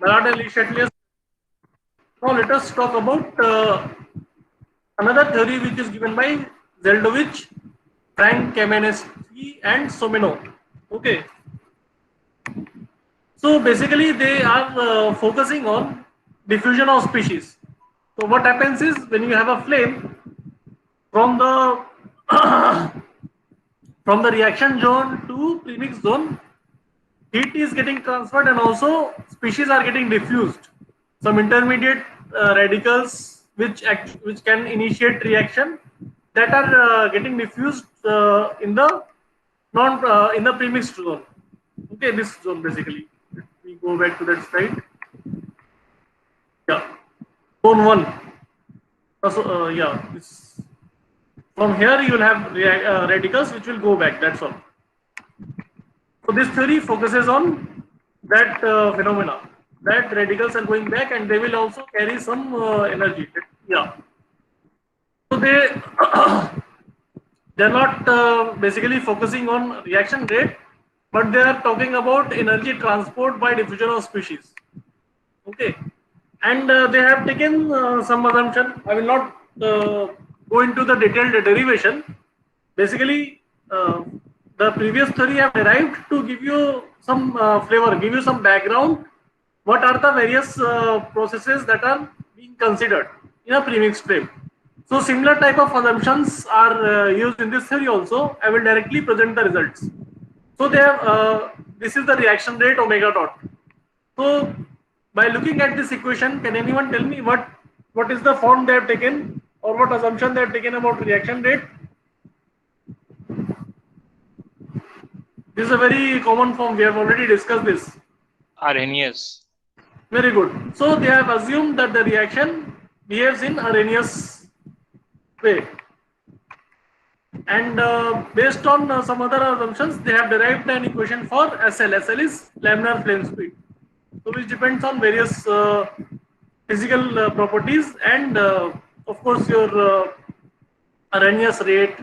Maillard and Le Chatelier's. Now let us talk about another theory which is given by Zeldovich, Frank Kamieniecki, and Somino. Okay, so basically they are focusing on diffusion of species. So what happens is when you have a flame from the from the reaction zone to premix zone, heat is getting transferred and also species are getting diffused. Some intermediate radicals which can initiate reaction that are getting diffused in the non in the premixed zone. Okay, this zone basically. Let me go back to that slide. Yeah, zone one. Yeah, this, from here you will have radicals which will go back. That's all. So this theory focuses on that phenomena, that radicals are going back and they will also carry some energy. Yeah. So they're not basically focusing on reaction rate, but they are talking about energy transport by diffusion of species. Okay, and they have taken some assumption. I will not go into the detailed derivation. Basically, the previous theory I have derived to give you some flavor, give you some background. What are the various processes that are being considered in a premixed frame? So similar type of assumptions are used in this theory also. I will directly present the results. So they have this is the reaction rate omega dot. So by looking at this equation, can anyone tell me what is the form they have taken or what assumption they have taken about reaction rate? This is a very common form. We have already discussed this. Arrhenius. Very good. So they have assumed that the reaction behaves in Arrhenius way. And based on some other assumptions, they have derived an equation for SL. SL is laminar flame speed. So which depends on various physical properties and of course your Arrhenius rate,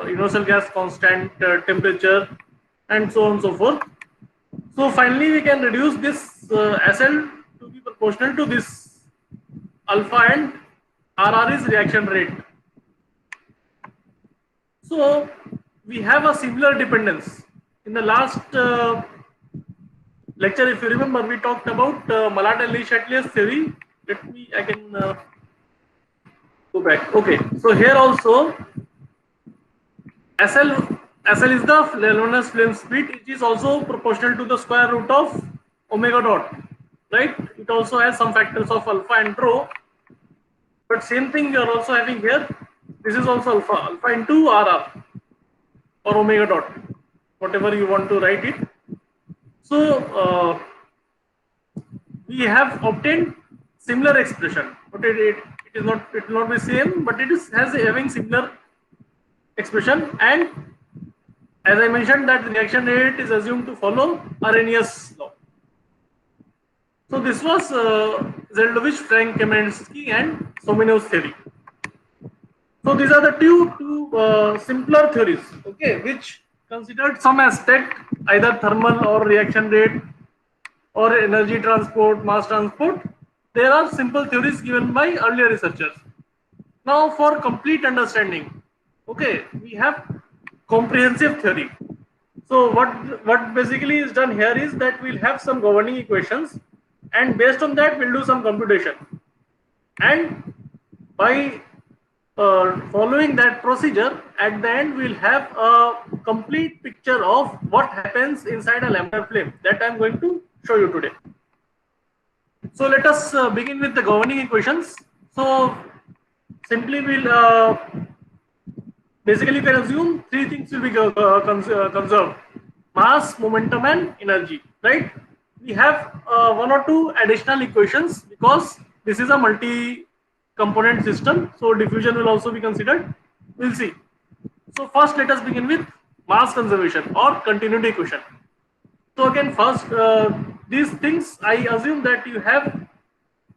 universal gas constant, temperature, and so on and so forth. So finally, we can reduce this SL to be proportional to this alpha and RR is reaction rate. So we have a similar dependence. In the last lecture, if you remember, we talked about Maillard and Le Chatelier's theory. I can go back. Okay, so here also SL is the luminous flame speed, which is also proportional to the square root of omega dot, right? It also has some factors of alpha and rho, but same thing you are also having here. This is also alpha into RR or omega dot, whatever you want to write it. So we have obtained similar expression, but it will not be same, but it is having similar expression. And as I mentioned, that reaction rate is assumed to follow Arrhenius law. So this was Zeldovich, Frank Kamieniecki, and Somino's theory. So these are the two simpler theories, okay, which considered some aspect, either thermal or reaction rate or energy transport, mass transport. There are simple theories given by earlier researchers. Now for complete understanding, okay, we have comprehensive theory. So what basically is done here is that we'll have some governing equations, and based on that we'll do some computation, and by following that procedure, at the end we'll have a complete picture of what happens inside a laminar flame that I'm going to show you today. So let us begin with the governing equations. So simply we'll basically can assume three things will be conserved: mass, momentum, and energy. Right? We have one or two additional equations because this is a multi-component system. So diffusion will also be considered. We'll see. So first, let us begin with mass conservation or continuity equation. So again, first these things I assume that you have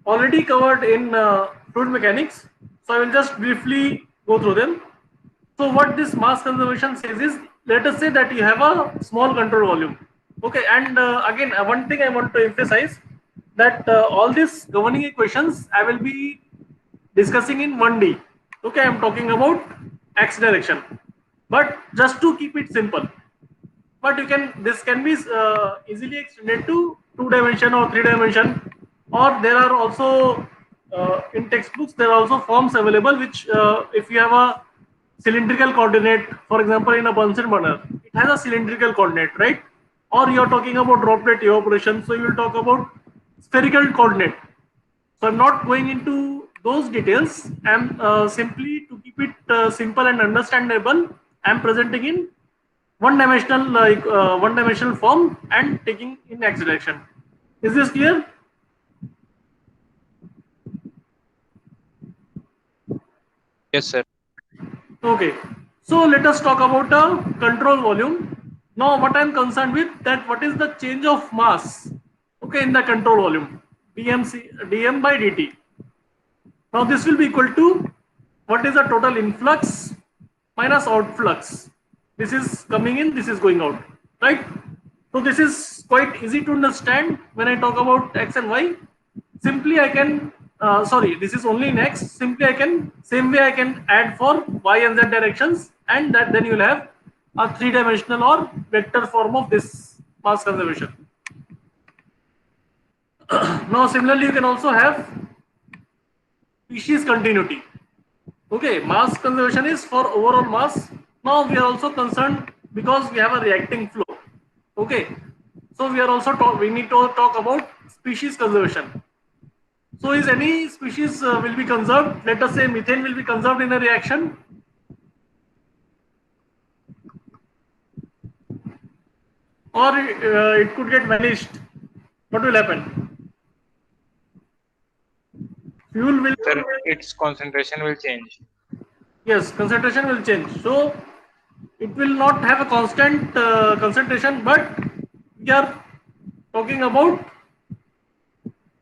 already covered in fluid mechanics. So I will just briefly go through them. So what this mass conservation says is, let us say that you have a small control volume. Okay, and again, one thing I want to emphasize, that all these governing equations I will be discussing in 1D. Okay, I'm talking about x direction, but just to keep it simple. But this can be easily extended to 2 dimension or 3 dimension, or there are also in textbooks there are also forms available which if you have a cylindrical coordinate, for example in a Bunsen burner, it has a cylindrical coordinate, right? Or you're talking about droplet evaporation, so you will talk about spherical coordinate. So I'm not going into those details. I'm simply, to keep it simple and understandable, I'm presenting in one dimensional form and taking in x direction. Is this clear? Yes, sir. Okay. So let us talk about a control volume. Now what I'm concerned with, that what is the change of mass, okay, in the control volume, dm by dt. Now this will be equal to what is the total influx minus outflux. This is coming in, this is going out, right? So this is quite easy to understand when I talk about x and y. Simply I can, sorry, this is only in x. Simply I can, same way I can add for y and z directions, and that then you will have a 3 dimensional or vector form of this mass conservation. Now similarly you can also have species continuity. Okay, mass conservation is for overall mass. Now we are also concerned because we have a reacting flow. Okay, so we are also we need to talk about species conservation. So is any species will be conserved? Let us say methane will be conserved in a reaction, or it could get vanished. What will happen? Fuel will. Sir, its concentration will change. Yes, concentration will change. So it will not have a constant concentration, but we are talking about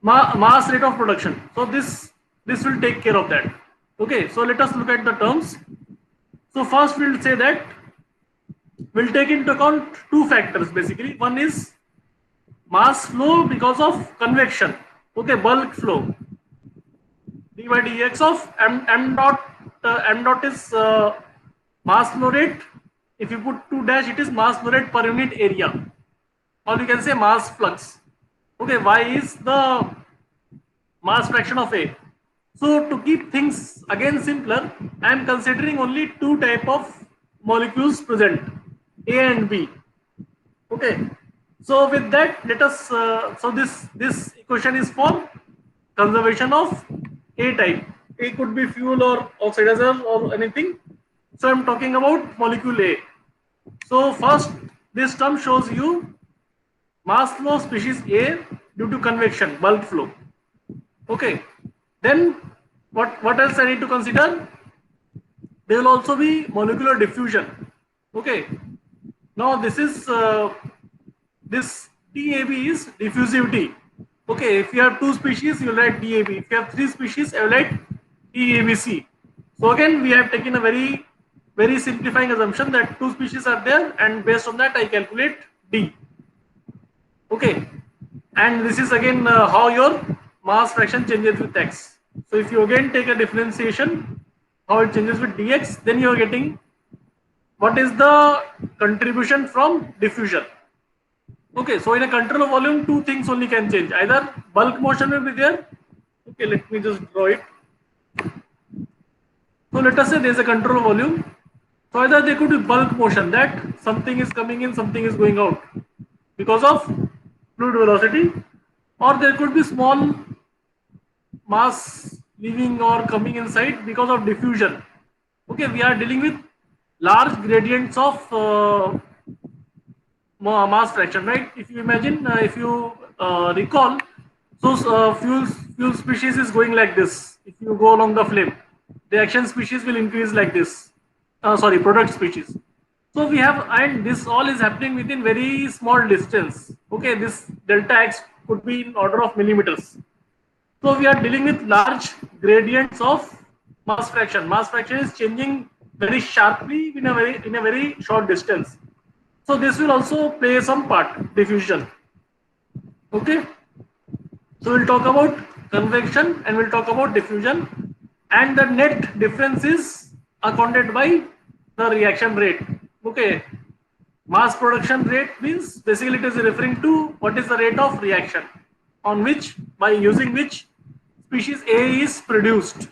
mass rate of production. So this will take care of that. Okay, so let us look at the terms. So first we'll say that we'll take into account two factors basically. One is mass flow because of convection. Okay, bulk flow. d by dx of m dot is mass flow rate. If you put 2 dash, it is mass flow rate per unit area, or you can say mass flux. Okay, y is the mass fraction of A. So to keep things again simpler, I am considering only two type of molecules present, A and B. Okay. So with that, let us. So this equation is for conservation of A type. A could be fuel or oxidizer or anything. So I'm talking about molecule A. So first, this term shows you mass flow species A due to convection, bulk flow. Okay. Then what else I need to consider? There will also be molecular diffusion. Okay. Now this is this DAB is diffusivity. Okay, if you have 2 species, you will write DAB. If you have 3 species, I will write DABC. So again, we have taken a very simplifying assumption that 2 species are there, and based on that I calculate D. Okay, and this is again how your mass fraction changes with x. So if you again take a differentiation, how it changes with dx, then you are getting what is the contribution from diffusion. Okay, so in a control volume, two things only can change. Either bulk motion will be there. Okay, let me just draw it. So let us say there is a control volume. So either there could be bulk motion, that something is coming in, something is going out because of fluid velocity, or there could be small mass leaving or coming inside because of diffusion. Okay, we are dealing with large gradients of mass fraction, right? If you imagine, if you recall, so fuel species is going like this. If you go along the flame, the action species will increase like this. Sorry, product species. So we have, and this all is happening within very small distance. Okay, this delta x could be in order of millimeters. So we are dealing with large gradients of mass fraction. Mass fraction is changing very sharply in a very short distance. So this will also play some part, diffusion. Okay. So we'll talk about convection and we'll talk about diffusion, and the net difference is accounted by the reaction rate. Okay, mass production rate means basically it is referring to what is the rate of reaction on which, by using which, species A is produced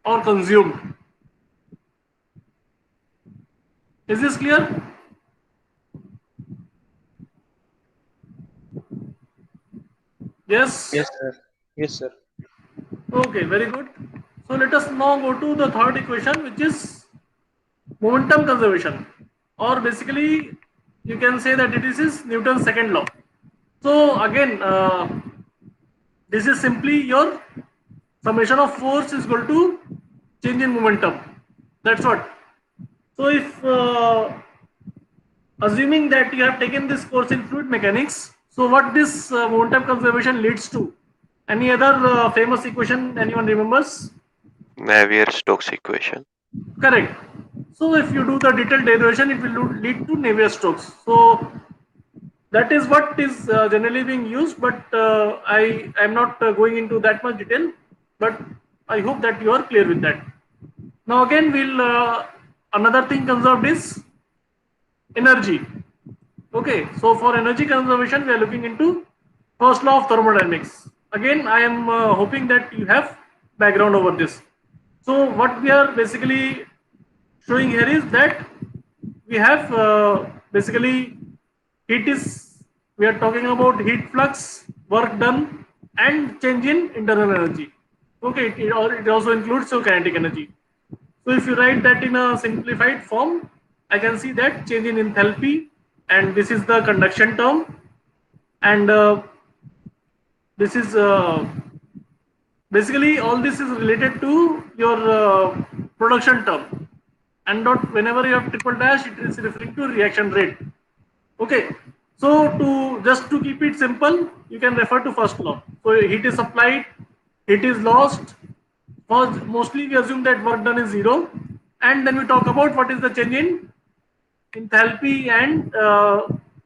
or consumed. Is this clear? Yes. Yes, sir. Yes, sir. Okay, very good. So let us now go to the third equation, which is momentum conservation, or basically you can say that it is Newton's second law. So again, this is simply your summation of force is equal to change in momentum. That's what. So if assuming that you have taken this course in fluid mechanics, so what this momentum conservation leads to? Any other famous equation anyone remembers? Navier-Stokes equation. Correct. So if you do the detailed derivation, it will lead to Navier-Stokes. So that is what is generally being used, but I am not going into that much detail. But I hope that you are clear with that. Now again, we'll another thing conserved is energy. Okay, so for energy conservation, we are looking into first law of thermodynamics. Again, I am hoping that you have background over this. So what we are basically showing here is that we have basically heat is, we are talking about heat flux, work done, and change in internal energy. Okay, it also includes your kinetic energy. So if you write that in a simplified form, I can see that change in enthalpy, and this is the conduction term, and this is basically all this is related to your production term, and not whenever you have triple dash, it is referring to reaction rate. Okay, so to just to keep it simple, you can refer to first law. So heat is supplied, heat is lost. First, mostly we assume that work done is zero, and then we talk about what is the change in enthalpy, and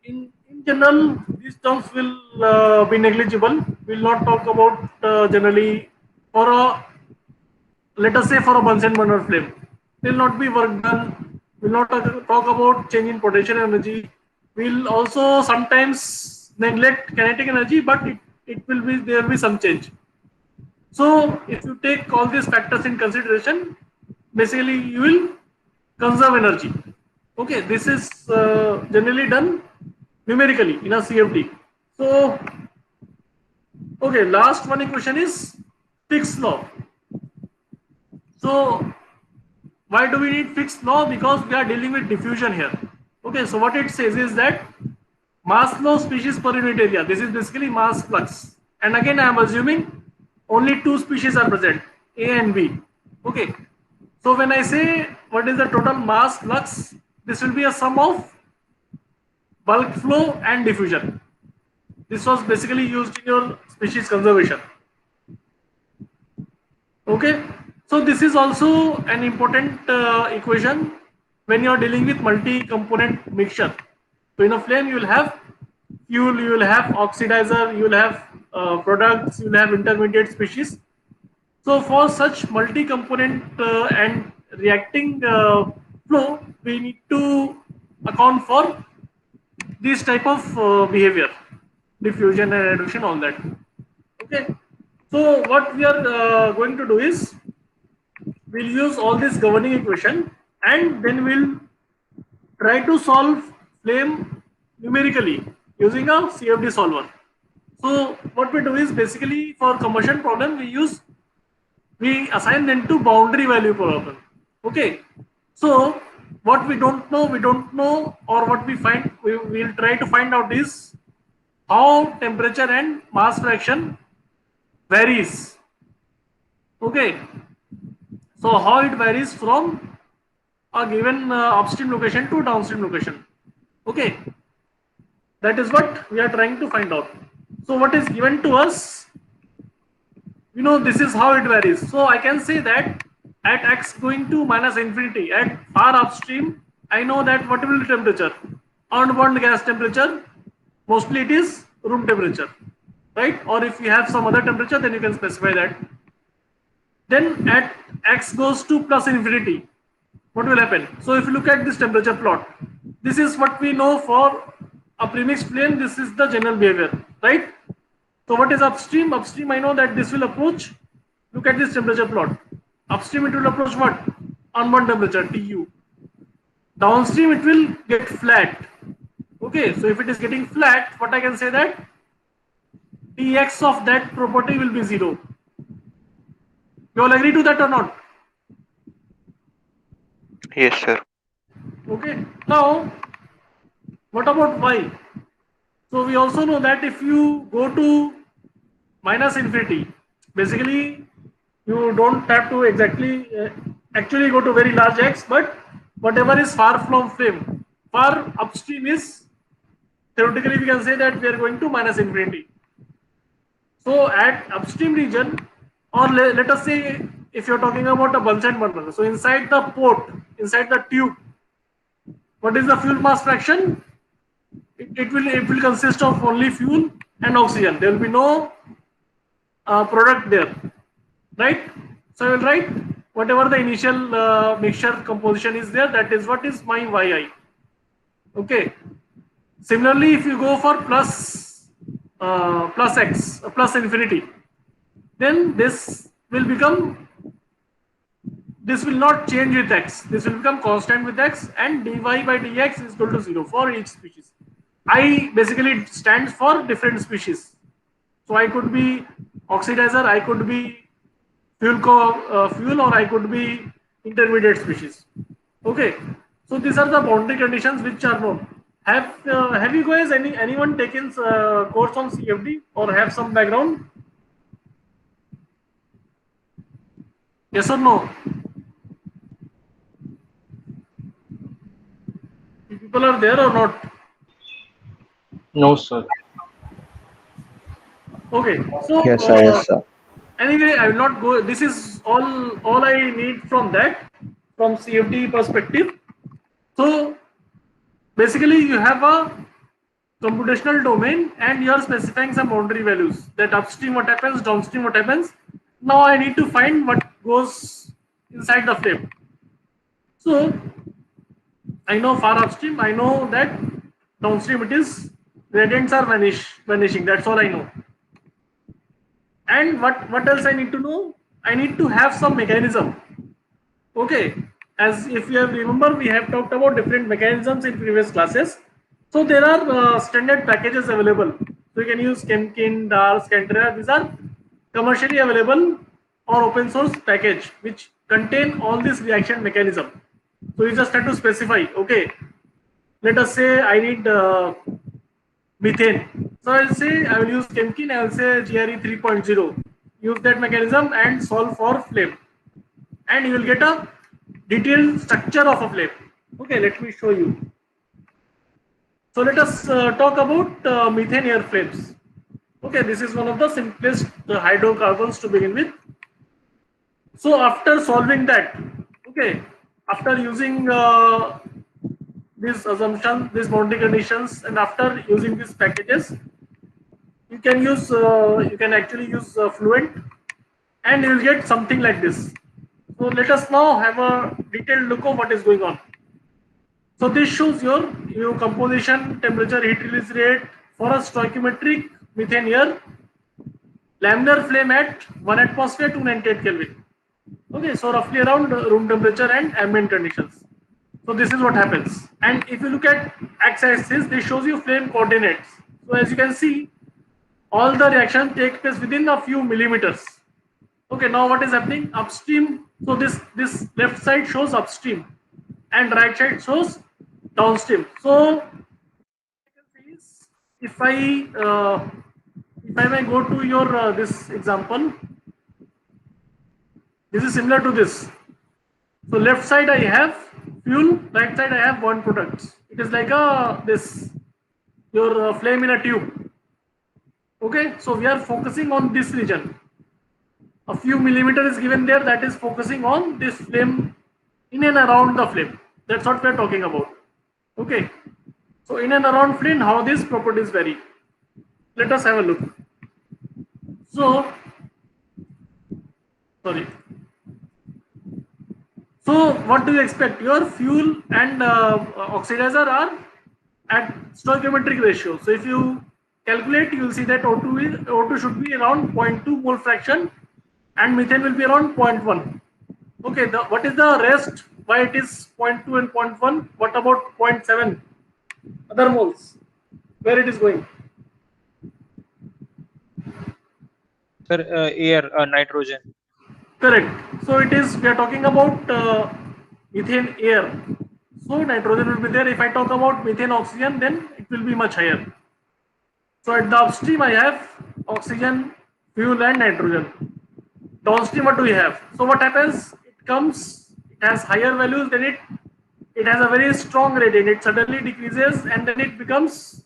in general these terms will be negligible. We will not talk about generally for a, let us say for a Bunsen burner flame. Will not be work done. Will not talk about change in potential energy. We'll also sometimes neglect kinetic energy, but it will be, there will be some change. So if you take all these factors in consideration, basically you will conserve energy. Okay, this is generally done numerically in a CFD. So, okay, last one equation is Fick's law. So, why do we need Fick's law? Because we are dealing with diffusion here. Okay, so what it says is that mass flow species per unit area. This is basically mass flux. And again, I am assuming only two species are present, A and B. Okay, so when I say what is the total mass flux, this will be a sum of bulk flow and diffusion. This was basically used in your species conservation. Okay, so this is also an important equation when you are dealing with multi-component mixture. So in a flame, you will have fuel, you will have oxidizer, you will have products, you will have intermediate species. So for such multi-component and reacting flow, we need to account for this type of behavior, diffusion and adduction, all that. Okay. So what we are going to do is we'll use all this governing equation, and then we'll try to solve flame numerically using a CFD solver. So what we do is basically for combustion problem we assign them to boundary value problem. Okay, so what we don't know, or what we find, we will try to find out is how temperature and mass fraction varies. Okay, so how it varies from a given upstream location to downstream location. Okay, that is what we are trying to find out. So what is given to us, you know, this is how it varies. So I can say that at x going to minus infinity at far upstream, I know that what will be the temperature, unbound gas temperature, mostly it is room temperature, right? Or if you have some other temperature, then you can specify that. Then at x goes to plus infinity, what will happen? So if you look at this temperature plot, this is what we know for a premixed flame. This is the general behavior, right? So what is upstream? Upstream, I know that this will approach. Look at this temperature plot. Upstream, it will approach what? Unbound temperature, TU. Downstream, it will get flat. Okay, so if it is getting flat, what I can say that Tx of that property will be 0. You all agree to that or not? Yes, sir. Okay, now what about y? So we also know that if you go to minus infinity, basically you don't have to exactly actually go to very large x, but whatever is far from flame, far upstream is theoretically we can say that we are going to minus infinity. So at upstream region, or let us say if you're talking about a Bunsen burner, so inside the port, inside the tube, what is the fuel mass fraction? It will consist of only fuel and oxygen. There will be no product there, right? So I will write whatever the initial mixture composition is there. That is what is my yi. Okay. Similarly, if you go for plus x plus infinity, then this will become, this will not change with x. This will become constant with x, and dy by dx is equal to 0 for each species. I basically stands for different species. So I could be oxidizer, I could be fuel, or I could be intermediate species. Okay. So these are the boundary conditions which are known. Have you guys anyone taken course on CFD or have some background? Yes or no? People are there or not? No, sir. Okay. So Yes, sir. Yes, sir. anyway, I will not go. This is all I need from that, from CFD perspective. So basically, you have a computational domain and you are specifying some boundary values, that upstream what happens, downstream what happens. Now I need to find what goes inside the flame. So I know far upstream, I know that downstream it is gradients are vanishing. That's all I know. And what else I need to know? I need to have some mechanism. Okay, as if you have remember, we have talked about different mechanisms in previous classes. So there are standard packages available. So you can use Chemkin, DAR, Scantera. These are commercially available or open source package which contain all this reaction mechanism. So you just have to specify. Okay, let us say I need methane. So I'll say I will use Chemkin. I will say GRE 3.0. Use that mechanism and solve for flame, and you will get a detailed structure of a flame. Okay, let me show you. So let us talk about methane air flames. Okay, this is one of the simplest hydrocarbons to begin with. So after solving that, okay, after using these assumptions, these boundary conditions, and after using these packages, you can use, you can actually use Fluent, and you will get something like this. So let us now have a detailed look of what is going on. So this shows your composition, temperature, heat release rate for a stoichiometric methane air, laminar flame at 1 atmosphere, 298 Kelvin. Okay, so roughly around room temperature and ambient conditions. So this is what happens. And if you look at x-axis, this shows you flame coordinates. So as you can see, all the reactions take place within a few millimeters. Okay, now what is happening upstream? So this left side shows upstream, and right side shows downstream. So if I may go to your this example, this is similar to this. So left side I have fuel, right side I have one product. It is like a your flame in a tube. Okay, so we are focusing on this region. A few millimeters is given there, that is focusing on this flame, in and around the flame. That's what we are talking about. Okay, so in and around flame, how these properties vary. Let us have a look. So, sorry. So, what do you expect? Your fuel and oxidizer are at stoichiometric ratio. So, if you calculate, you will see that O2 should be around 0.2 mole fraction, and methane will be around 0.1. Okay, what is the rest? Why it is 0.2 and 0.1? What about 0.7? Other moles, where it is going? Sir, air, nitrogen. Correct. So it is, we are talking about methane air. So nitrogen will be there. If I talk about methane oxygen, then it will be much higher. So at the upstream, I have oxygen, fuel, and nitrogen. Downstream, what do we have? So what happens? It comes, it has higher values, then it has a very strong gradient. It suddenly decreases, and then it becomes,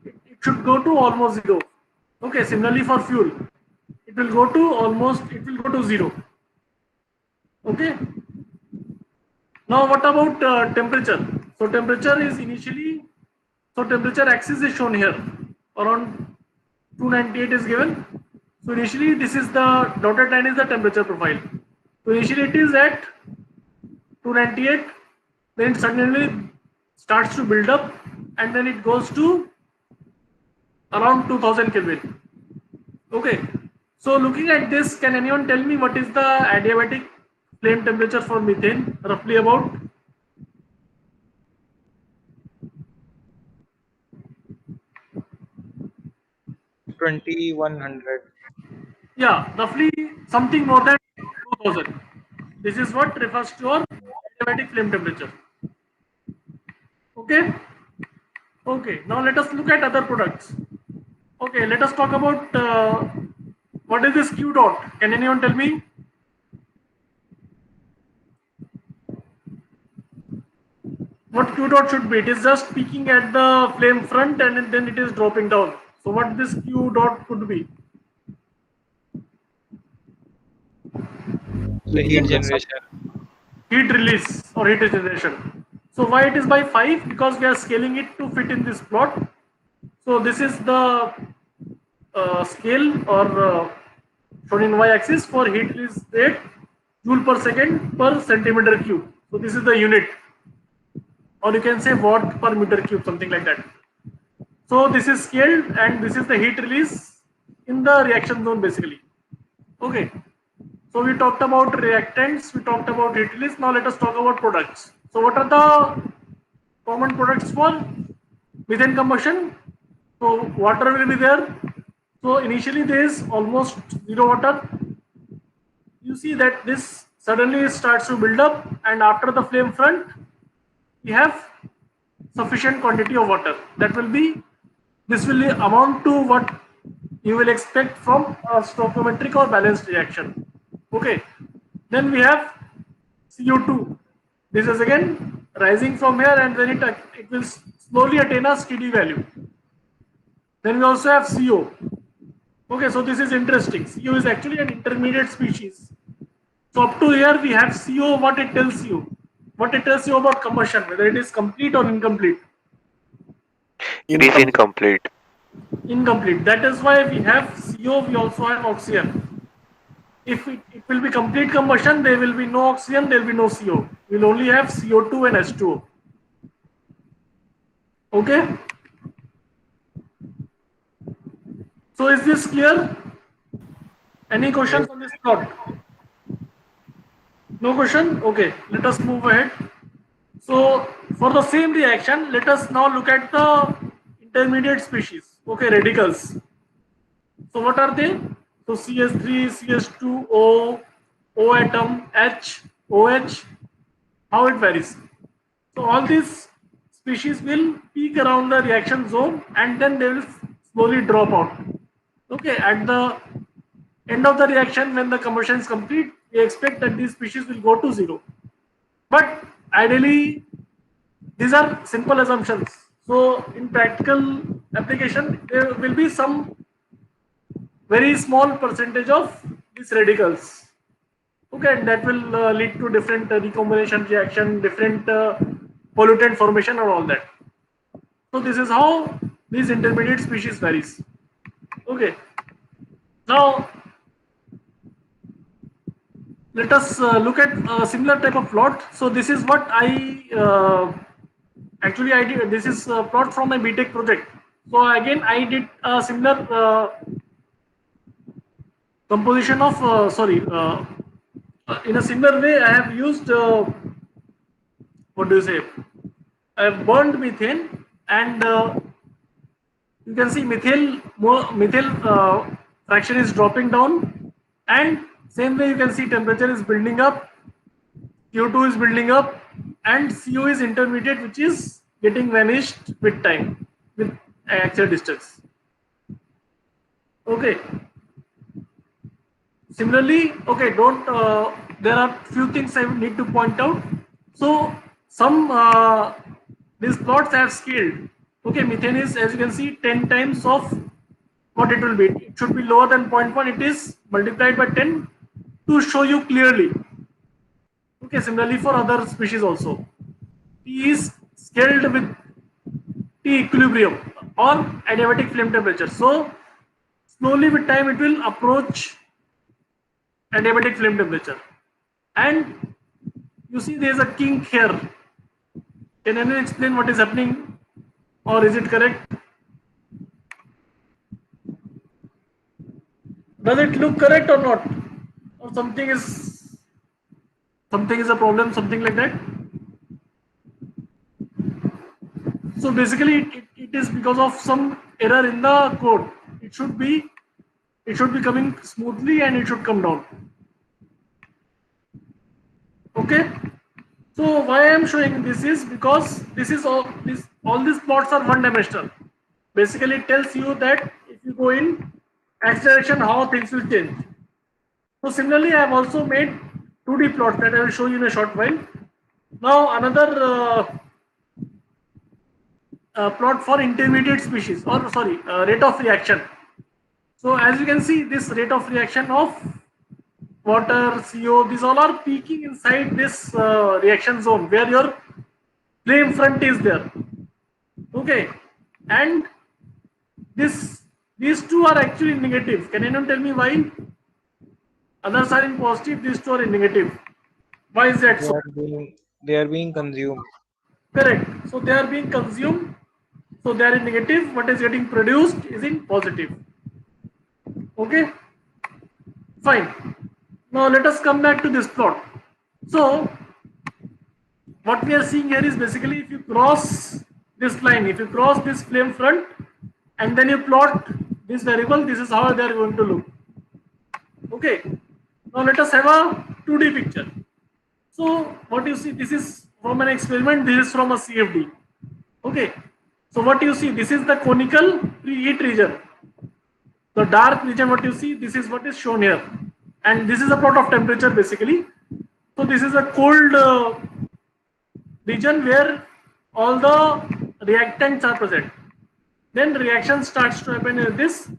it should go to almost zero. Okay, similarly for fuel, it will go to almost, it will go to zero. Okay. Now what about temperature? So temperature is initially, so temperature axis is shown here, around 298 is given. So initially this is the dotted line is the temperature profile. So initially it is at 298, then it suddenly starts to build up, and then it goes to around 2000 Kelvin. Okay, so looking at this, can anyone tell me what is the adiabatic flame temperature for methane, roughly about? $2,100. Yeah, roughly something more than 2000. This is what refers to our adiabatic flame temperature. Okay. Okay, now let us look at other products. Okay, let us talk about what is this Q dot? Can anyone tell me? What Q dot should be? It is just peaking at the flame front and then it is dropping down. So what this Q dot could be? The heat generation. Heat release or heat generation. So why it is by 5? Because we are scaling it to fit in this plot. So this is the scale or shown in y-axis for heat release rate, joule per second per centimeter cube. So this is the unit, or you can say watt per meter cube, something like that. So this is scaled, and this is the heat release in the reaction zone basically. Okay. So we talked about reactants, we talked about heat release. Now let us talk about products. So what are the common products for methane combustion? So water will be there. So initially there is almost zero water. You see that this suddenly starts to build up, and after the flame front, we have sufficient quantity of water. That will be, this will amount to what you will expect from a stoichiometric or balanced reaction. Okay. Then we have CO2. This is again rising from here, and then it will slowly attain a steady value. Then we also have CO. Okay, so this is interesting. CO is actually an intermediate species. So up to here we have CO. What it tells you? What it tells you about combustion, whether it is complete or incomplete. It is incomplete. Incomplete. That is why we have CO. We also have oxygen. If it will be complete combustion, there will be no oxygen, there will be no CO. We will only have CO2 and H2O. Okay. So is this clear? Any questions on this plot? No question? Okay, let us move ahead. So for the same reaction, let us now look at the intermediate species. Okay, radicals. So what are they? So CS3, CS2O, O atom, H, OH, how it varies. So all these species will peak around the reaction zone, and then they will slowly drop out. Okay, at the end of the reaction, when the combustion is complete, we expect that these species will go to zero. But ideally, these are simple assumptions. So in practical application, there will be some very small percentage of these radicals. Okay, and that will lead to different recombination reaction, different pollutant formation, and all that. So this is how these intermediate species varies. Okay. Now let us look at a similar type of plot. So this is what actually I did. This is a plot from my BTech project. So again I did a similar composition of in a similar way I have used what do you say, I have burned methane, and you can see methyl fraction is dropping down, and same way you can see temperature is building up, CO2 is building up, and CO is intermediate, which is getting vanished with time, with axial distance. Okay. Similarly, okay, don't. There are few things I need to point out. So some these plots have scaled. Okay, methane is, as you can see, 10 times of what it will be. It should be lower than 0.1. It is multiplied by 10 to show you clearly. Okay, similarly for other species also. T is scaled with T equilibrium or adiabatic flame temperature. So slowly with time it will approach adiabatic flame temperature. And you see there is a kink here. Can anyone explain what is happening, or is it correct? Does it look correct or not? Or something is a problem, something like that? So basically it is because of some error in the code. It should be coming smoothly and it should come down. Okay. So why I am showing this is because this is all these plots are one dimensional. Basically it tells you that if you go in x direction how things will change. So similarly I have also made 2D plots that I will show you in a short while. Now another plot for intermediate species, or sorry, rate of reaction. So as you can see, this rate of reaction of water, CO, these all are peaking inside this reaction zone where your flame front is there. Okay, and these two are actually negative. Can anyone tell me why? Others are in positive, these two are in negative. Why is that so? They are being consumed. Correct. So they are being consumed. So they are in negative. What is getting produced is in positive. Okay. Fine. Now let us come back to this plot. So what we are seeing here is basically if you cross this line, if you cross this flame front and then you plot this variable, this is how they are going to look. Okay. Now let us have a 2D picture. So what you see, this is from an experiment, this is from a CFD. Okay. So what you see, this is the conical preheat region. The dark region, what you see, this is what is shown here. And this is a plot of temperature basically. So this is a cold region where all the reactants are present. Then reaction starts to happen in this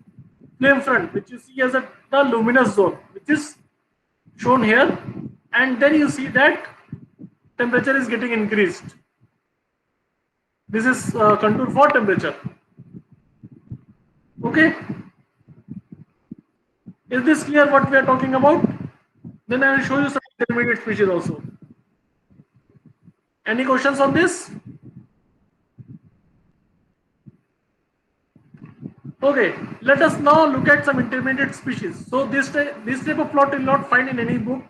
flame front, which you see as the luminous zone, which is shown here. And then you see that temperature is getting increased. This is contour for temperature. Okay. Is this clear what we are talking about? Then I will show you some intermediate species also. Any questions on this? Okay, let us now look at some intermediate species. So this type of plot you will not find in any book.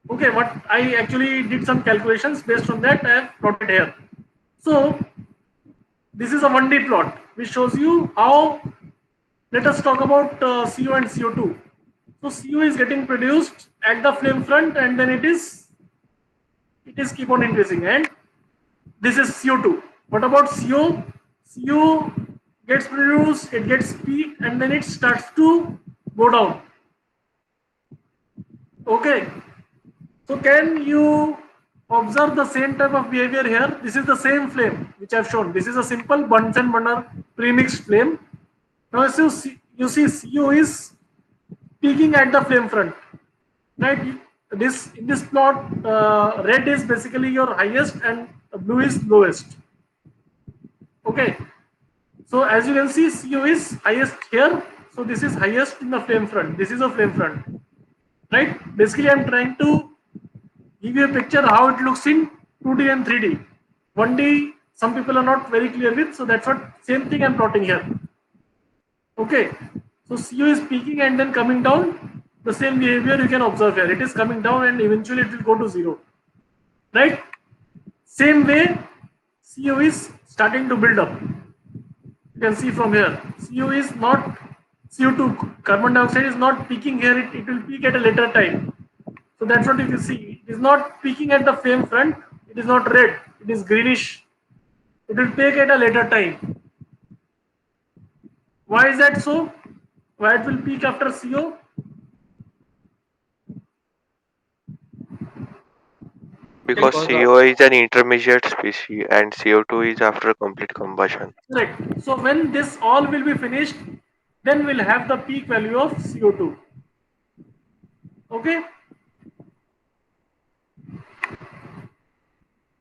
Okay, what I actually did some calculations based on that I have plotted here. So this is a 1D plot which shows you how. Let us talk about CO and CO2. So CO is getting produced at the flame front and then it is keep on increasing, and this is CO2. What about CO? CO gets produced, it gets peaked and then it starts to go down. Okay. So can you observe the same type of behavior here? This is the same flame which I have shown. This is a simple Bunsen burner premixed flame. Now as you see CO is peaking at the flame front, right? In this plot, red is basically your highest and blue is lowest. Okay. So as you can see, CO is highest here. So this is highest in the flame front. This is a flame front, right? Basically, I'm trying to give you a picture how it looks in 2D and 3D. 1D, some people are not very clear with, so that's what same thing I'm plotting here. Okay, so CO is peaking and then coming down. The same behavior you can observe here. It is coming down and eventually it will go to 0, right? Same way, CO is starting to build up. You can see from here, CO is not, CO2, carbon dioxide is not peaking here, it will peak at a later time. So that's what you can see. It is not peaking at the flame front, it is not red, it is greenish. It will peak at a later time. Why is that so? Why it will peak after CO? Because Because CO is an intermediate species and CO2 is after complete combustion. Correct. So when this all will be finished, then we'll have the peak value of CO2. Okay.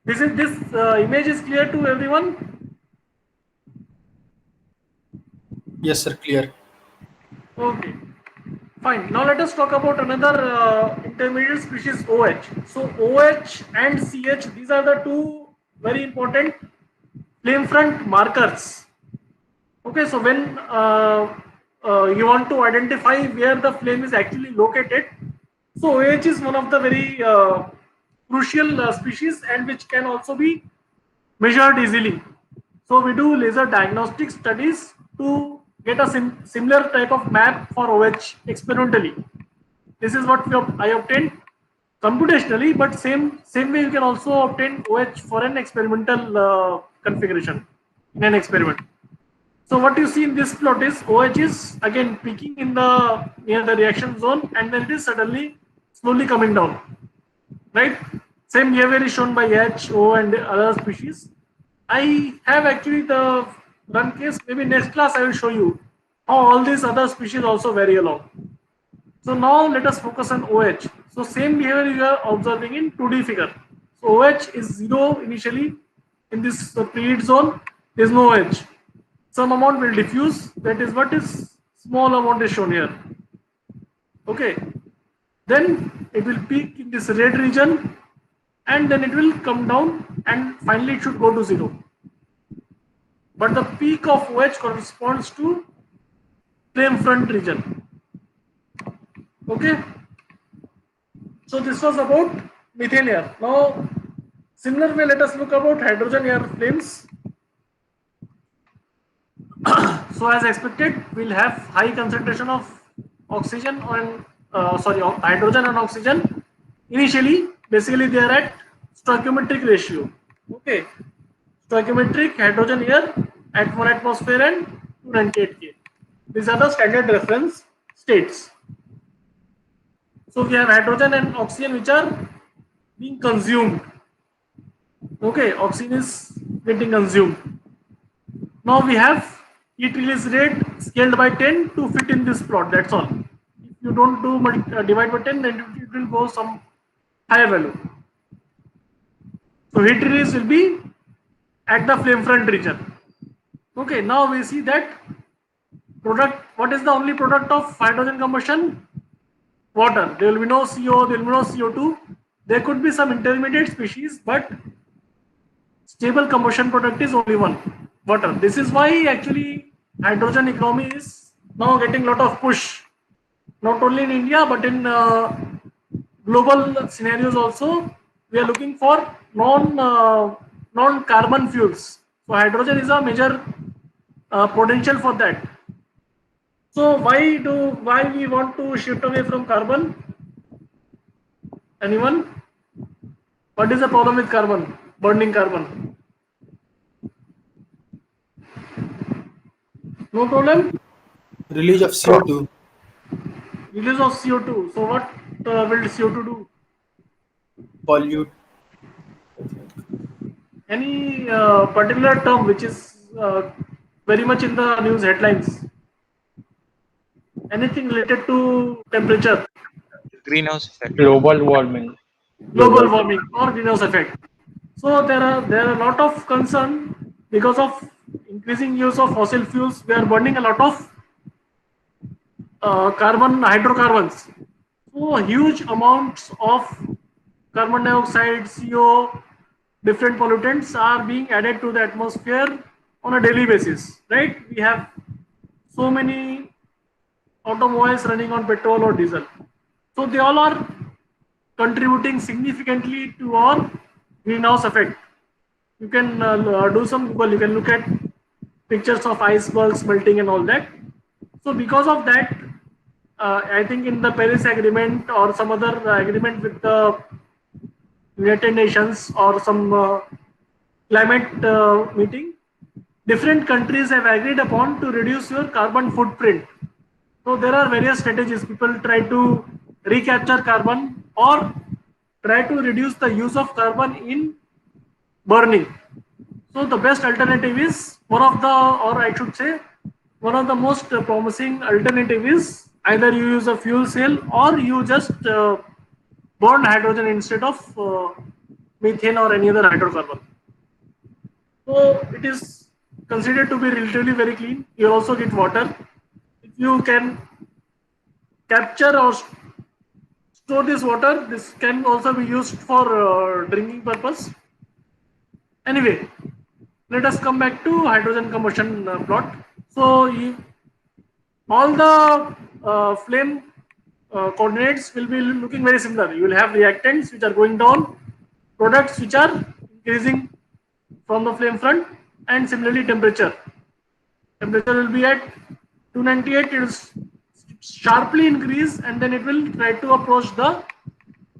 This image is clear to everyone. Yes, sir. Clear. Okay. Fine. Now let us talk about another intermediate species, OH. So OH and CH, these are the two very important flame front markers. Okay, so when you want to identify where the flame is actually located, so OH is one of the very crucial species and which can also be measured easily. So we do laser diagnostic studies to get a similar type of map for OH experimentally. This is what I obtained computationally, but same way you can also obtain OH for an experimental configuration in an experiment. So what you see in this plot is OH is again peaking in the near the reaction zone and then it is suddenly slowly coming down, right? Same behavior is shown by H, O and other species. I have actually the one case, maybe next class I will show you how all these other species also vary along. So now let us focus on OH. So same behavior you are observing in 2D figure. So OH is 0 initially in this preheat zone, there is no OH. Some amount will diffuse, that is what is small amount is shown here. Okay, then it will peak in this red region and then it will come down and finally it should go to 0. But the peak of OH corresponds to flame front region. Okay, so this was about methane air. Now similar way let us look about hydrogen air flames. So as expected, we'll have high concentration of oxygen and hydrogen and oxygen. Initially, basically they are at stoichiometric ratio. Okay, stoichiometric hydrogen air at 1 atmosphere and 298 K. These are the standard reference states. So we have hydrogen and oxygen which are being consumed. Okay, oxygen is getting consumed. Now we have heat release rate scaled by 10 to fit in this plot. That's all. If you don't do divide by 10, then it will go some higher value. So heat release will be at the flame front region. Okay, now we see that product. What is the only product of hydrogen combustion? Water. There will be no CO, there will be no CO2. There could be some intermediate species, but stable combustion product is only one, water. This is why actually hydrogen economy is now getting a lot of push, not only in India but in global scenarios also. We are looking for non-carbon fuels. So hydrogen is a major potential for that. So why we want to shift away from carbon? Anyone? What is the problem with carbon? Burning carbon? No problem? Release of CO2. Release of CO2. So what will CO2 do? Pollute. Any particular term which is very much in the news headlines? Anything related to temperature? greenhouse effect. Global warming. Global warming or greenhouse effect. So there are a lot of concern because of increasing use of fossil fuels. We are burning a lot of hydrocarbons. So huge amounts of carbon dioxide, CO, different pollutants are being added to the atmosphere on a daily basis, right? We have so many automobiles running on petrol or diesel. So they all are contributing significantly to our greenhouse effect. You can do some Google, you can look at pictures of icebergs melting and all that. So because of that, I think in the Paris Agreement or some other agreement with the United Nations or some climate meeting, different countries have agreed upon to reduce your carbon footprint. So there are various strategies. People try to recapture carbon or try to reduce the use of carbon in burning. So the best alternative is one of the, or I should say, one of the most promising alternative is either you use a fuel cell or you just burn hydrogen instead of methane or any other hydrocarbon. So it is considered to be relatively very clean. You also get water. If you can capture or store this water, this can also be used for drinking purpose. Anyway, let us come back to hydrogen combustion plot. So all the flame coordinates will be looking very similar. You will have reactants which are going down, products which are increasing from the flame front, and similarly temperature. Temperature will be at 298, it will sharply increase and then it will try to approach the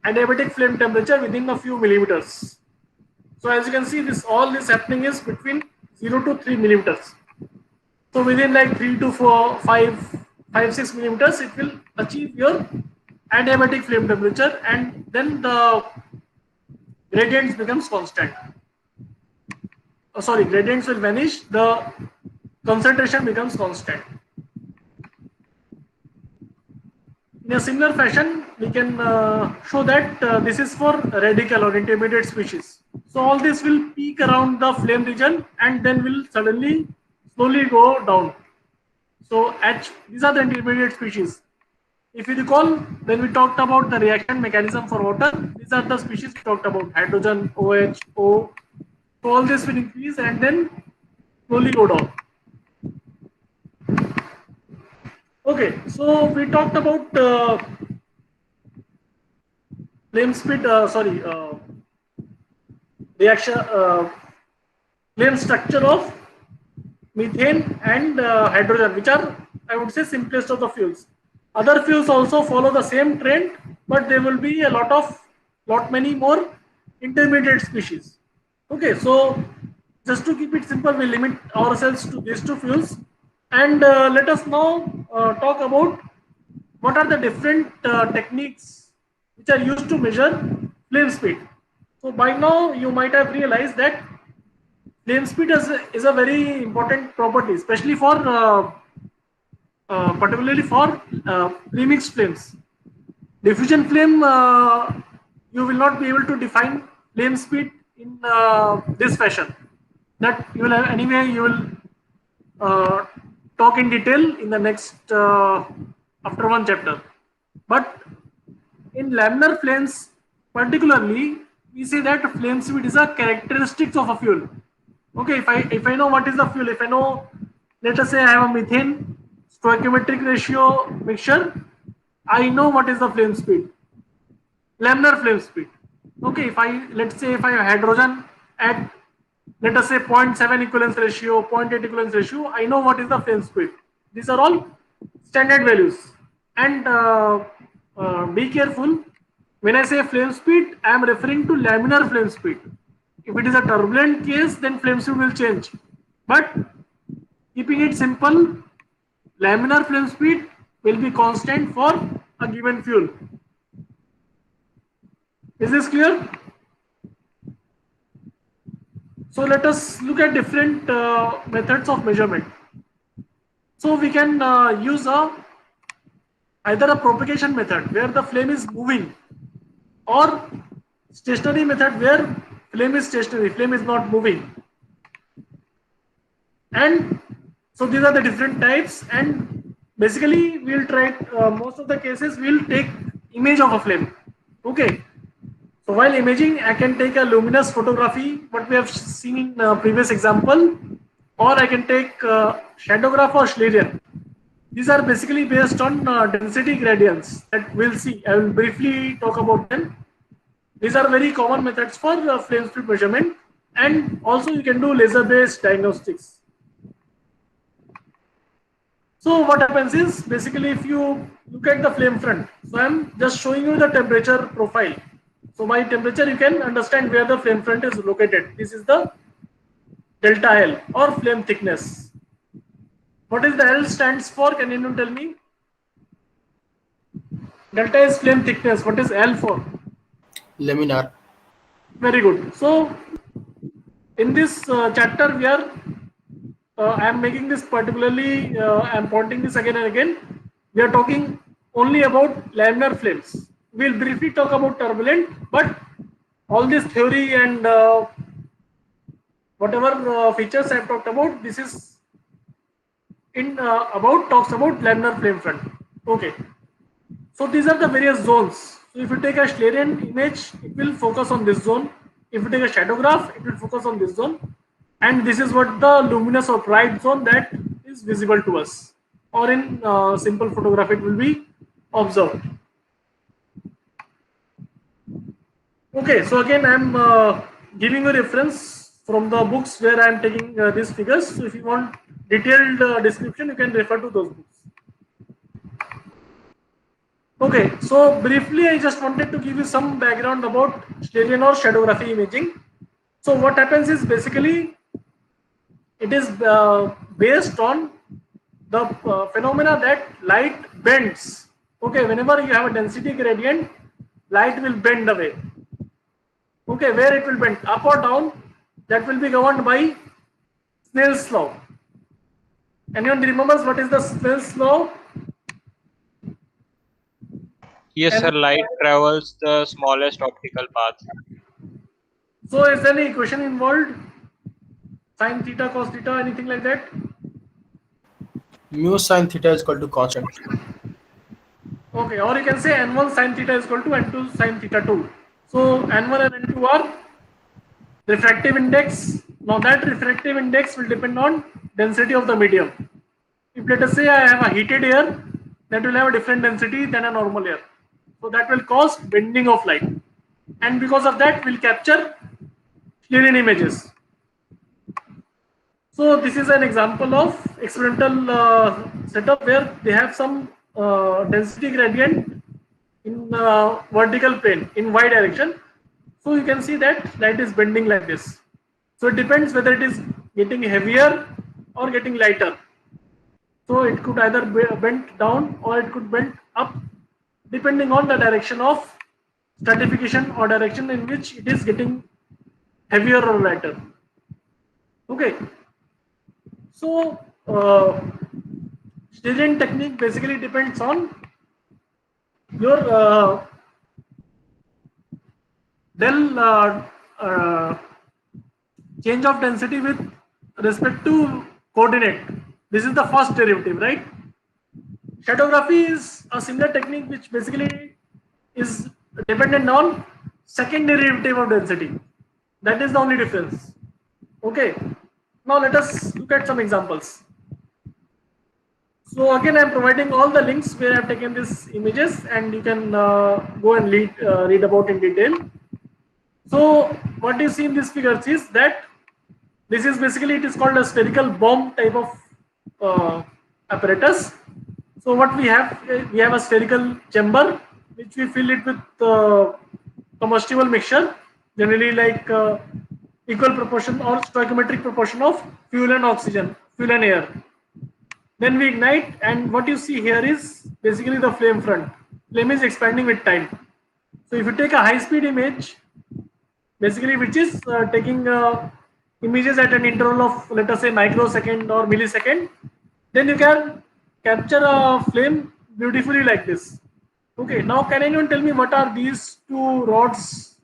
adiabatic flame temperature within a few millimeters. So as you can see, all this happening is between 0 to 3 millimeters. So within like 3 to 4, 6 millimeters, it will achieve your adiabatic flame temperature, and then the gradients becomes constant. Gradients will vanish, the concentration becomes constant. In a similar fashion, we can show that this is for radical or intermediate species. So all this will peak around the flame region and then will suddenly slowly go down. So these are the intermediate species. If you recall, when we talked about the reaction mechanism for water, these are the species we talked about: hydrogen, OH, O. So all this will increase and then slowly go down. Okay, so we talked about flame speed, reaction, flame structure of methane and hydrogen, which are, I would say, simplest of the fuels. Other fuels also follow the same trend, but there will be a lot many more intermediate species. Okay, so just to keep it simple, we limit ourselves to these two fuels, and let us now talk about what are the different techniques which are used to measure flame speed. So by now you might have realized that flame speed is a very important property, especially for particularly for premixed flames. Diffusion flame, you will not be able to define flame speed in this fashion. That you will have, anyway, you will talk in detail in the next after one chapter. But in laminar flames, particularly, we see that flame speed is a characteristics of a fuel. Okay, if I know what is the fuel, if I know, let us say I have a methane stoichiometric ratio mixture, I know what is the flame speed, laminar flame speed. Okay, let's say if I have hydrogen at, let us say, 0.7 equivalence ratio, 0.8 equivalence ratio, I know what is the flame speed. These are all standard values. And be careful, when I say flame speed, I am referring to laminar flame speed. If it is a turbulent case, then flame speed will change. But keeping it simple, laminar flame speed will be constant for a given fuel. Is this clear? So let us look at different methods of measurement. So we can use either a propagation method where the flame is moving, or stationary method where flame is stationary, flame is not moving. And so these are the different types, and basically we'll try, most of the cases we'll take image of a flame. Okay. So while imaging, I can take a luminous photography, what we have seen in previous example, or I can take shadowgraph or Schlieren. These are basically based on density gradients that we'll see. I will briefly talk about them. These are very common methods for flame speed measurement, and also you can do laser-based diagnostics. So what happens is, basically if you look at the flame front, so I'm just showing you the temperature profile. So by temperature you can understand where the flame front is located. This is the delta L or flame thickness. What is the L stands for? Can anyone tell me? Delta is flame thickness. What is L for? Laminar. Very good. So in this chapter we are I am making this particularly, I am pointing this again and again. We are talking only about laminar flames. We'll briefly talk about turbulent, but all this theory and whatever features I have talked about, this is in talks about laminar flame front. Okay. So these are the various zones. So if you take a Schlieren image, it will focus on this zone. If you take a shadowgraph, it will focus on this zone. And this is what the luminous or bright zone that is visible to us. Or in simple photograph, it will be observed. Okay, so again, I am giving a reference from the books where I am taking these figures. So if you want detailed description, you can refer to those books. Okay, so briefly, I just wanted to give you some background about Schlieren or shadowgraphy imaging. So what happens is, basically it is based on the phenomena that light bends. Okay, whenever you have a density gradient, light will bend away. Okay, where it will bend, up or down, that will be governed by Snell's law. Anyone remembers what is the Snell's law? Yes, sir. Light travels the smallest optical path. So is there any equation involved? Sin theta, cos theta, anything like that? Mu sin theta is equal to constant. Okay, or you can say n1 sin theta is equal to n2 sin theta 2. So n1 and n2 are refractive index. Now that refractive index will depend on density of the medium. If let us say I have a heated air, that will have a different density than a normal air. So that will cause bending of light. And because of that, we'll capture Schlieren images. So this is an example of experimental setup where they have some density gradient in vertical plane in y direction. So you can see that light is bending like this. So it depends whether it is getting heavier or getting lighter. So it could either bend down or it could bend up, depending on the direction of stratification or direction in which it is getting heavier or lighter. Okay. So Schlieren technique basically depends on your change of density with respect to coordinate. This is the first derivative, right? Shadowgraphy is a similar technique which basically is dependent on second derivative of density. That is the only difference. Okay. Now let us look at some examples. So again, I am providing all the links where I have taken these images, and you can go and read about in detail. So what you see in these figures is that this is basically, it is called a spherical bomb type of apparatus. So what we have a spherical chamber which we fill it with combustible mixture, generally like equal proportion or stoichiometric proportion of fuel and oxygen, fuel and air. Then we ignite, and what you see here is basically the flame front. Flame is expanding with time. So if you take a high speed image, basically which is taking images at an interval of, let us say, microsecond or millisecond, then you can capture a flame beautifully like this. Okay, now can anyone tell me what are these two rods?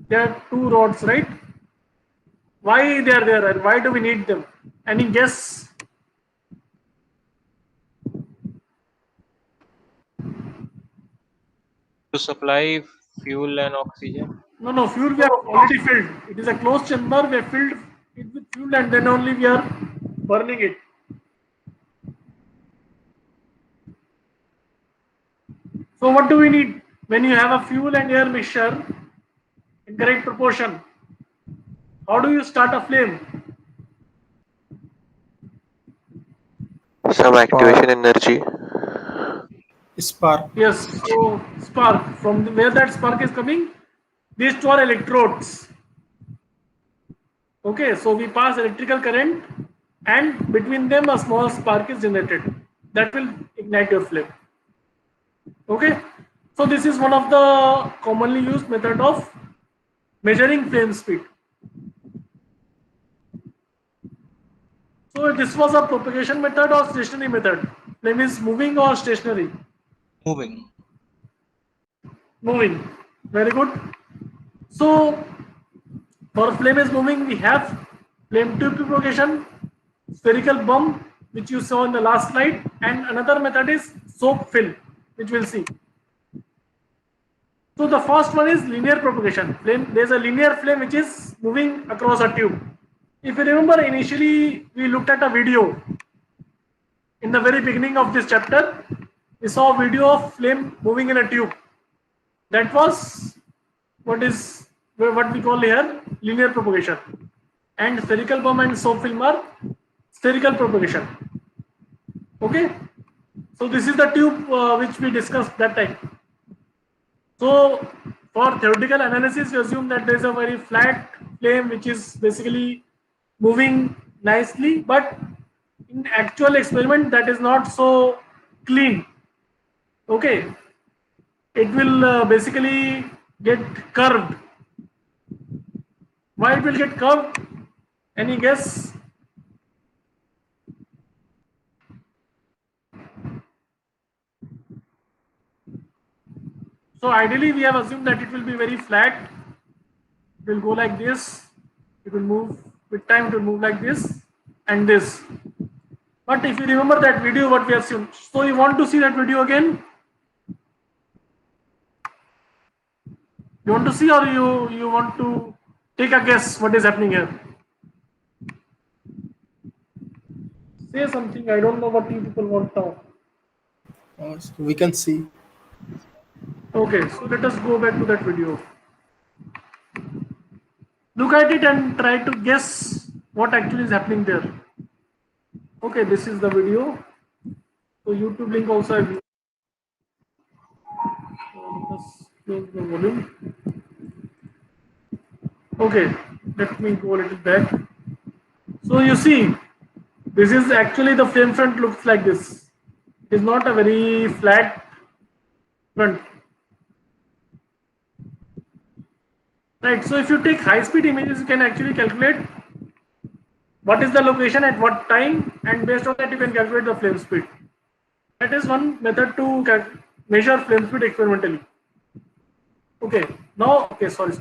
There are two rods, right? Why they are there and why do we need them? Any guess? To supply fuel and oxygen. No, fuel we have already filled. It is a closed chamber. We have filled it with fuel and then only we are burning it. So what do we need when you have a fuel and air mixture in correct proportion? How do you start a flame? Some activation energy. Spark. Yes, so spark. From where that spark is coming, these two are electrodes. Okay, so we pass electrical current and between them a small spark is generated. That will ignite your flame. Okay, so this is one of the commonly used method of measuring flame speed. So this was a propagation method or stationary method. Flame is moving or stationary? Moving. Moving. Very good. So for flame is moving, we have flame tube propagation, spherical bomb, which you saw in the last slide, and another method is soap fill, which we'll see. So the first one is linear propagation. Flame, there's a linear flame which is moving across a tube. If you remember, initially we looked at a video. In the very beginning of this chapter, we saw a video of flame moving in a tube. That was what we call here linear propagation. And spherical bomb and soap film are spherical propagation. Okay, so this is the tube which we discussed that time. So for theoretical analysis, we assume that there is a very flat flame which is basically moving nicely, but in actual experiment that is not so clean. Okay, it will basically get curved. Why it will get curved? Any guess? So ideally we have assumed that it will be very flat. It will go like this. It will move with time. It will move like this and this. But if you remember that video, what we have seen, so you want to see that video again? You want to see, or you want to take a guess what is happening here? Say something. I don't know what you people want now. So we can see. Okay, so let us go back to that video. Look at it and try to guess what actually is happening there. Okay, this is the video. So YouTube link also I will. Let us close the volume. Okay, let me go a little back. So you see, this is actually the flame front looks like this. It is not a very flat front. Right, so if you take high speed images, you can actually calculate what is the location at what time, and based on that you can calculate the flame speed. That is one method to measure flame speed experimentally. Okay, now, sorry.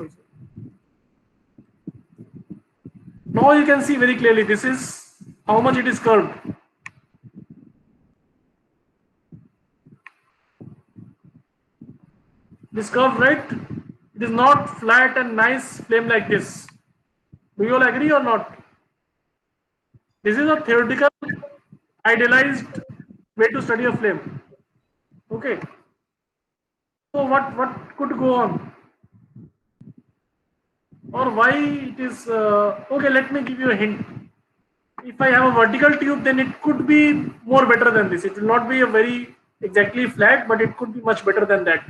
Now you can see very clearly this is how much it is curved. This curve, right? It is not flat and nice flame like this. Do you all agree or not? This is a theoretical, idealized way to study a flame. Okay. So what could go on? Or why it is, okay, let me give you a hint. If I have a vertical tube, then it could be more better than this. It will not be a very exactly flat, but it could be much better than that.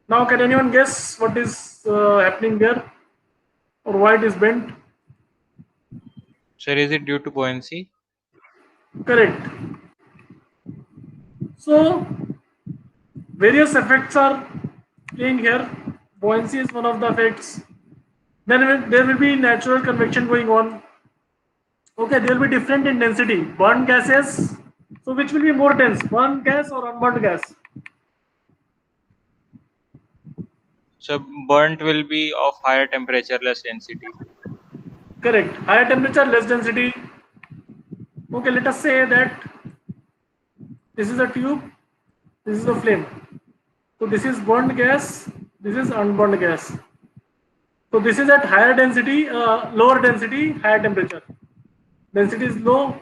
Now, can anyone guess what is happening there, or why it is bent? Sir, is it due to buoyancy? Correct. So, various effects are playing here. Buoyancy is one of the effects. Then there will be natural convection going on. Okay, there will be different in density. Burnt gases. So, which will be more dense, burnt gas or unburnt gas? So burnt will be of higher temperature, less density. Correct. Higher temperature, less density. Okay, let us say that this is a tube, this is a flame. So this is burned gas, this is unburned gas. So this is at higher density, lower density, higher temperature. Density is low,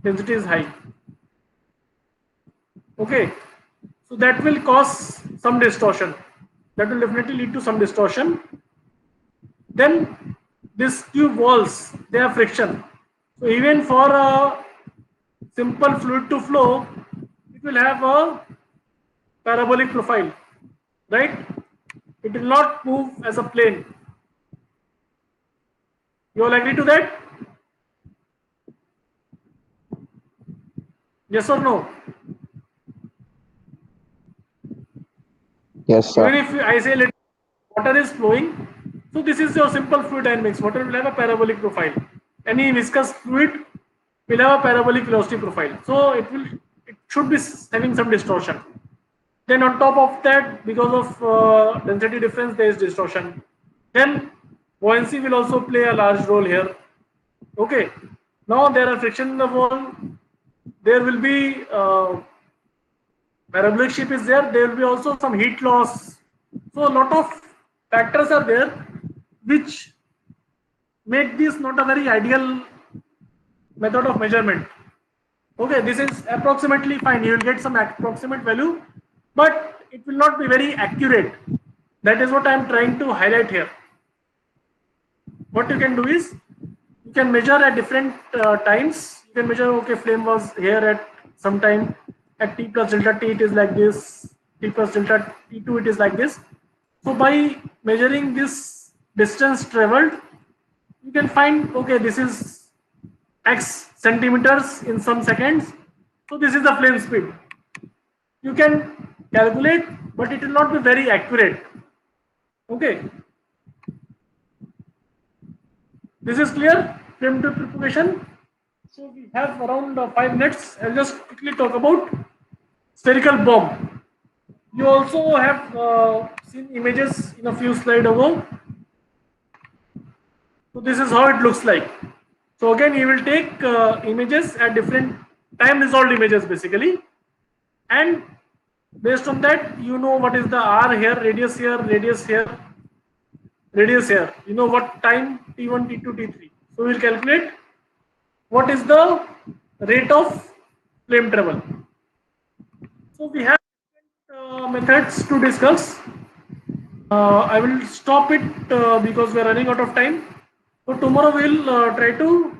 density is high. Okay, so that will cause some distortion. That will definitely lead to some distortion. Then these tube walls, they have friction. So even for a simple fluid to flow, it will have a parabolic profile, right? It will not move as a plane. You all agree to that? Yes or no? Yes, sir. Even if I say water is flowing, so this is your simple fluid dynamics. Water will have a parabolic profile. Any viscous fluid will have a parabolic velocity profile. So it should be having some distortion. Then on top of that, because of density difference, there is distortion. Then buoyancy will also play a large role here. Okay. Now there are friction in the wall. There will be parabolic shape is there. There will be also some heat loss. So a lot of factors are there which make this not a very ideal method of measurement. Okay, this is approximately fine. You will get some approximate value, but it will not be very accurate. That is what I am trying to highlight here. What you can do is you can measure at different times. You can measure, okay, flame was here at some time. At T plus delta T, it is like this. T plus delta T2, it is like this. So by measuring this distance traveled, you can find, okay, this is X centimeters in some seconds. So this is the flame speed. You can calculate, but it will not be very accurate. Okay. This is clear? Flame tube propagation. So we have around 5 minutes. I'll just quickly talk about spherical bomb. You also have seen images in a few slides ago. So this is how it looks like. So again, you will take images at different time resolved images basically, and based on that, you know what is the R here, radius here, radius here, radius here. You know what time T1, T2, T3. So we will calculate what is the rate of flame travel. So we have methods to discuss. I will stop it because we are running out of time. So tomorrow we will try to